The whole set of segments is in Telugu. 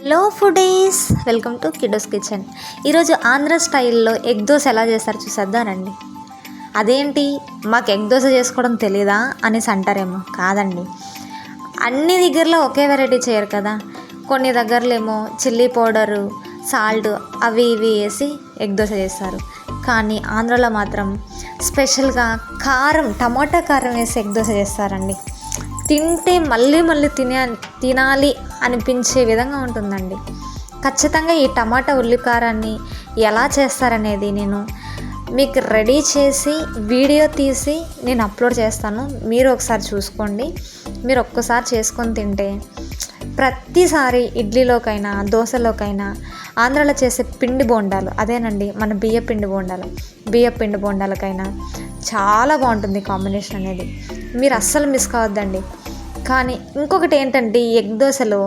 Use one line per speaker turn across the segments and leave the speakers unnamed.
Hello foodies, welcome to kiddos kitchen. ఈరోజు ఆంధ్ర స్టైల్లో ఎగ్ దోశ ఎలా చేస్తారు చూసేద్దానండి. అదేంటి, మాకు ఎగ్ దోశ చేసుకోవడం తెలీదా అనేసి అంటారేమో. కాదండి, అన్ని దగ్గరలో ఒకే వెరైటీ చేయరు కదా. కొన్ని దగ్గరలేమో చిల్లీ పౌడరు, సాల్ట్ అవి ఇవి వేసి ఎగ్ దోశ చేస్తారు. కానీ ఆంధ్రలో మాత్రం స్పెషల్గా కారం, టమాటా కారం వేసి ఎగ్ దోశ చేస్తారండి. తింటే మళ్ళీ మళ్ళీ తినాలి అనిపించే విధంగా ఉంటుందండి. ఖచ్చితంగా ఈ టమాటా ఉల్లికారాన్ని ఎలా చేస్తారనేది నేను మీకు రెడీ చేసి వీడియో తీసి నేను అప్లోడ్ చేస్తాను. మీరు ఒకసారి చూసుకోండి. మీరు ఒక్కసారి చేసుకొని తింటే ప్రతిసారి ఇడ్లీలోకైనా దోశలోకైనా ఆంధ్రాలో చేసే పిండి బోండాలు, అదేనండి మన బియ్య పిండి బోండాలకైనా చాలా బాగుంటుంది కాంబినేషన్ అనేది. మీరు అస్సలు మిస్ కావద్దండి. కానీ ఇంకొకటి ఏంటంటే, ఈ ఎగ్ దోశలో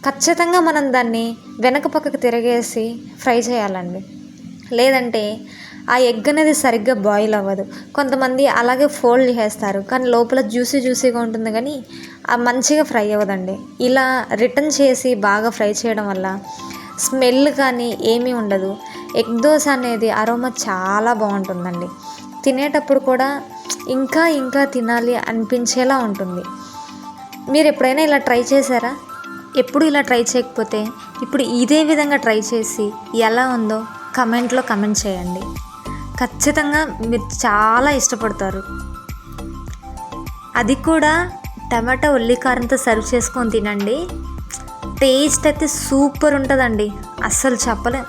ఖచ్చితంగా మనం దాన్ని వెనక పక్కకు తిరగేసి ఫ్రై చేయాలండి. లేదంటే ఆ ఎగ్ అనేది సరిగ్గా బాయిల్ అవ్వదు. కొంతమంది అలాగే ఫోల్డ్ చేస్తారు, కానీ లోపల జ్యూసీగా ఉంటుంది, కానీ మంచిగా ఫ్రై అవ్వదండి. ఇలా రిటర్న్ చేసి బాగా ఫ్రై చేయడం వల్ల స్మెల్ కానీ ఏమీ ఉండదు. ఎగ్ దోశ అనేది అరోమా చాలా బాగుంటుందండి. తినేటప్పుడు కూడా ఇంకా తినాలి అనిపించేలా ఉంటుంది. మీరు ఎప్పుడైనా ఇలా ట్రై చేశారా? ఎప్పుడు ఇలా ట్రై చేయకపోతే ఇప్పుడు ఇదే విధంగా ట్రై చేసి ఎలా ఉందో కమెంట్లో కమెంట్ చేయండి. ఖచ్చితంగా మీరు చాలా ఇష్టపడతారు. అది కూడా టమాటా ఉల్లికారంతో సర్వ్ చేసుకొని తినండి. టేస్ట్ అయితే సూపర్ ఉంటుందండి. అస్సలు చెప్పలేం.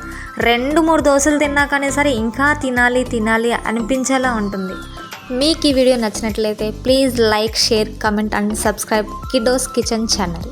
2-3 దోశలు తిన్నా కానీ సరే ఇంకా తినాలి అనిపించేలా ఉంటుంది. మీకు ఈ వీడియో నచ్చినట్లయితే please like, share, comment and subscribe kiddos kitchen channel.